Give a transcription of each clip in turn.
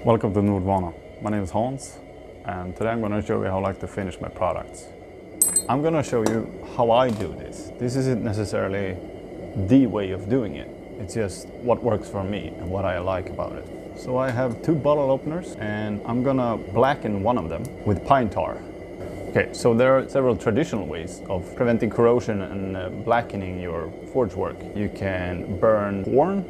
Welcome to Nordvana. My name is Hans, and today I'm going to show you how I like to finish my products. I'm going to show you how I do this. This isn't necessarily the way of doing it. It's just what works for me and what I like about it. So I have two bottle openers and I'm going to blacken one of them with pine tar. Okay, so there are several traditional ways of preventing corrosion and blackening your forge work. You can burn horn,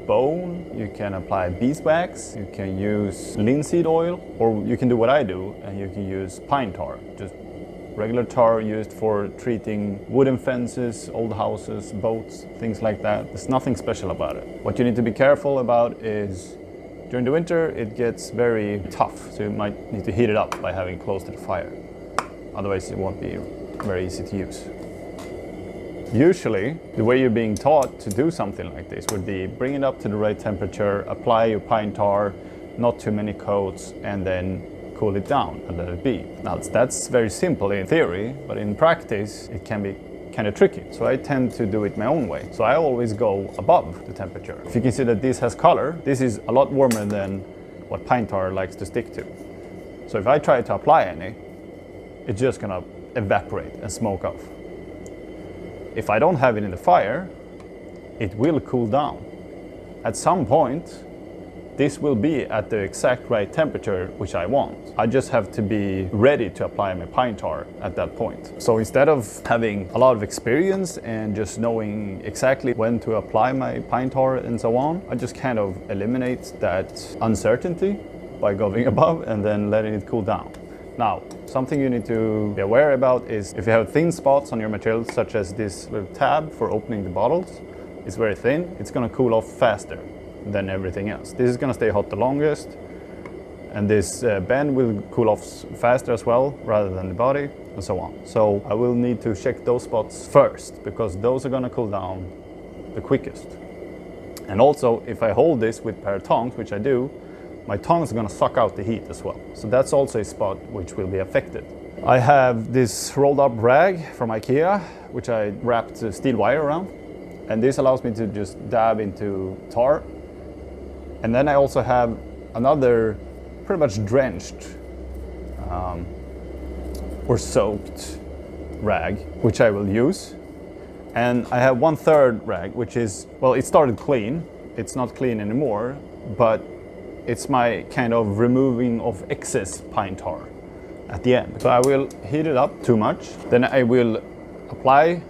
bone, you can apply beeswax, you can use linseed oil, or you can do what I do and you can use pine tar. Just regular tar used for treating wooden fences, old houses, boats, things like that. There's nothing special about it. What you need to be careful about is during the winter it gets very tough, so you might need to heat it up by having close to the fire. Otherwise it won't be very easy to use. Usually, the way you're being taught to do something like this would be bring it up to the right temperature, apply your pine tar, not too many coats, and then cool it down and let it be. Now, that's very simple in theory, but in practice, it can be kind of tricky. So I tend to do it my own way. So I always go above the temperature. If you can see that this has color, this is a lot warmer than what pine tar likes to stick to. So if I try to apply any, it's just gonna evaporate and smoke off. If I don't have it in the fire, it will cool down. At some point, this will be at the exact right temperature which I want. I just have to be ready to apply my pine tar at that point. So instead of having a lot of experience and just knowing exactly when to apply my pine tar and so on, I just kind of eliminate that uncertainty by going above and then letting it cool down. Now, something you need to be aware about is if you have thin spots on your materials, such as this little tab for opening the bottles, it's very thin, it's gonna cool off faster than everything else. This is gonna stay hot the longest, and this bend will cool off faster as well, rather than the body, and so on. So I will need to check those spots first, because those are gonna cool down the quickest. And also, if I hold this with a pair of tongs, which I do, my tongs are going to suck out the heat as well. So that's also a spot which will be affected. I have this rolled up rag from IKEA, which I wrapped steel wire around. And this allows me to just dab into tar. And then I also have another pretty much drenched or soaked rag, which I will use. And I have 1/3 rag, which is, well, it started clean. It's not clean anymore, but it's my kind of removing of excess pine tar at the end. So I will heat it up too much. Then I will apply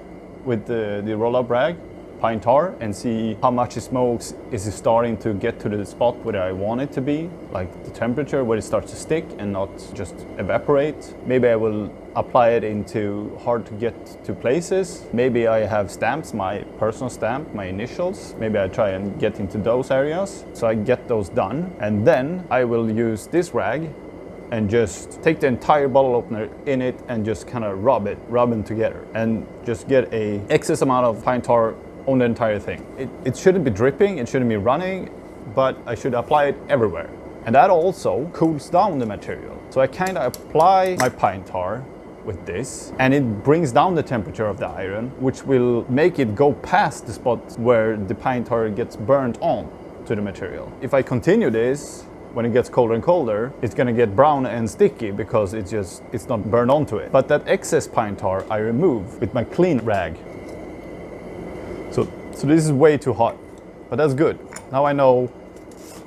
with the roll-up rag pine tar and see how much it smokes. Is it starting to get to the spot where I want it to be, like the temperature where it starts to stick and not just evaporate. Maybe I will apply it into hard to get to places. Maybe I have stamps, my personal stamp, my initials. Maybe I try and get into those areas. So I get those done. And then I will use this rag and just take the entire bottle opener in it and just kind of rub them together. And just get a excess amount of pine tar on the entire thing. It shouldn't be dripping, it shouldn't be running, but I should apply it everywhere. And that also cools down the material. So I kind of apply my pine tar with this, and it brings down the temperature of the iron, which will make it go past the spot where the pine tar gets burnt on to the material. If I continue this, when it gets colder and colder, it's gonna get brown and sticky because it's not burned onto it. But that excess pine tar I remove with my clean rag. So this is way too hot, but that's good. Now I know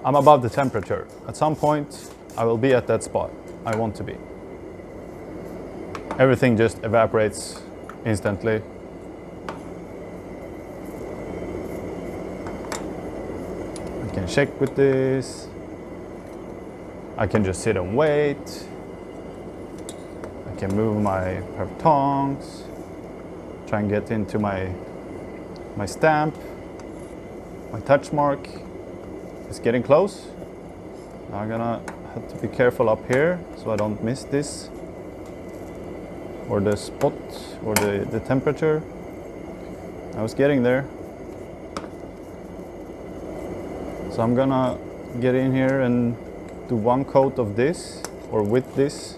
I'm above the temperature. At some point, I will be at that spot I want to be. Everything just evaporates instantly. I can check with this. I can just sit and wait. I can move my pair of tongs, try and get into my stamp, my touch mark. It's getting close. Now I'm gonna have to be careful up here so I don't miss this, or the spot, or the temperature. I was getting there. So I'm gonna get in here and do one coat of this, or with this.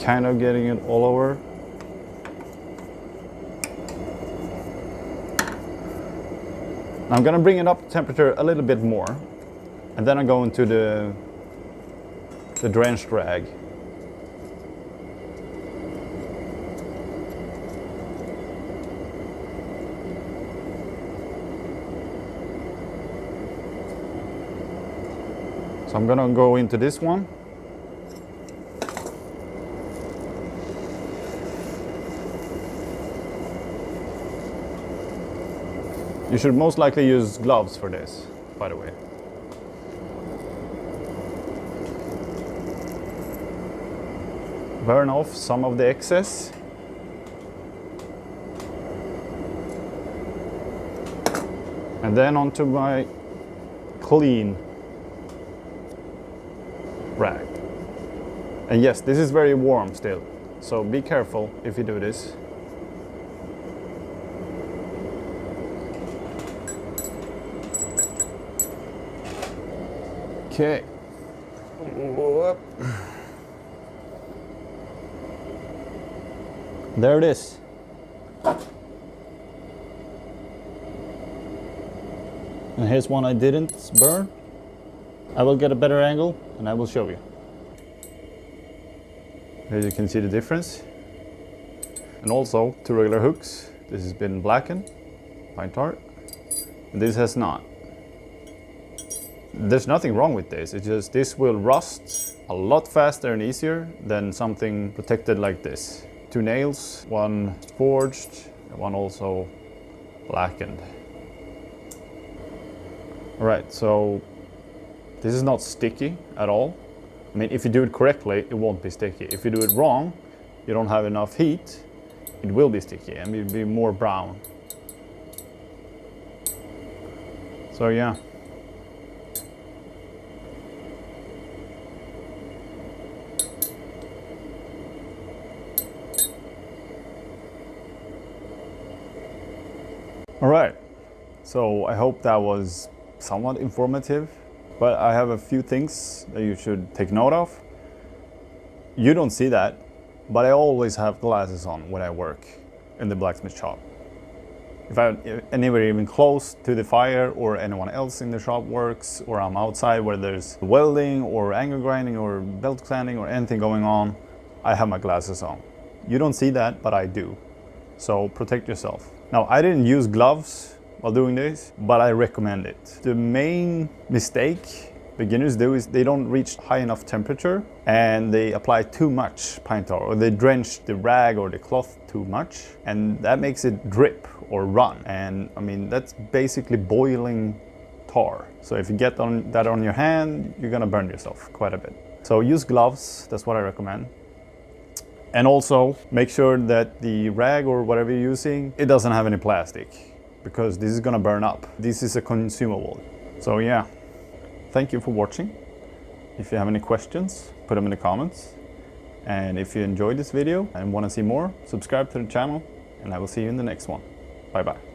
Kind of getting it all over. I'm gonna bring it up to temperature a little bit more, and then I go into the drenched rag. So I'm gonna go into this one. You should most likely use gloves for this, by the way. Burn off some of the excess. And then onto my clean rag. And yes, this is very warm still, so be careful if you do this. Okay. Whoop. There it is. And here's one I didn't burn. I will get a better angle and I will show you. Here you can see the difference. And also two regular hooks. This has been blackened, pine tar, and this has not. There's nothing wrong with this, it's just this will rust a lot faster and easier than something protected like this. Two nails, one forged, and one also blackened. Alright, so this is not sticky at all. I mean, if you do it correctly, it won't be sticky. If you do it wrong, you don't have enough heat, it will be sticky and it will be more brown. So yeah. Alright, so I hope that was somewhat informative, but I have a few things that you should take note of. You don't see that, but I always have glasses on when I work in the blacksmith shop. If I'm anywhere even close to the fire or anyone else in the shop works, or I'm outside where there's welding or angle grinding or belt sanding or anything going on, I have my glasses on. You don't see that, but I do. So protect yourself. Now, I didn't use gloves while doing this, but I recommend it. The main mistake beginners do is they don't reach high enough temperature and they apply too much pine tar, or they drench the rag or the cloth too much, and that makes it drip or run. And I mean, that's basically boiling tar. So if you get that on your hand, you're gonna burn yourself quite a bit. So use gloves, that's what I recommend. And also make sure that the rag or whatever you're using, it doesn't have any plastic, because this is gonna burn up. This is a consumable. So yeah, thank you for watching. If you have any questions, put them in the comments. And if you enjoyed this video and wanna see more, subscribe to the channel, and I will see you in the next one. Bye bye.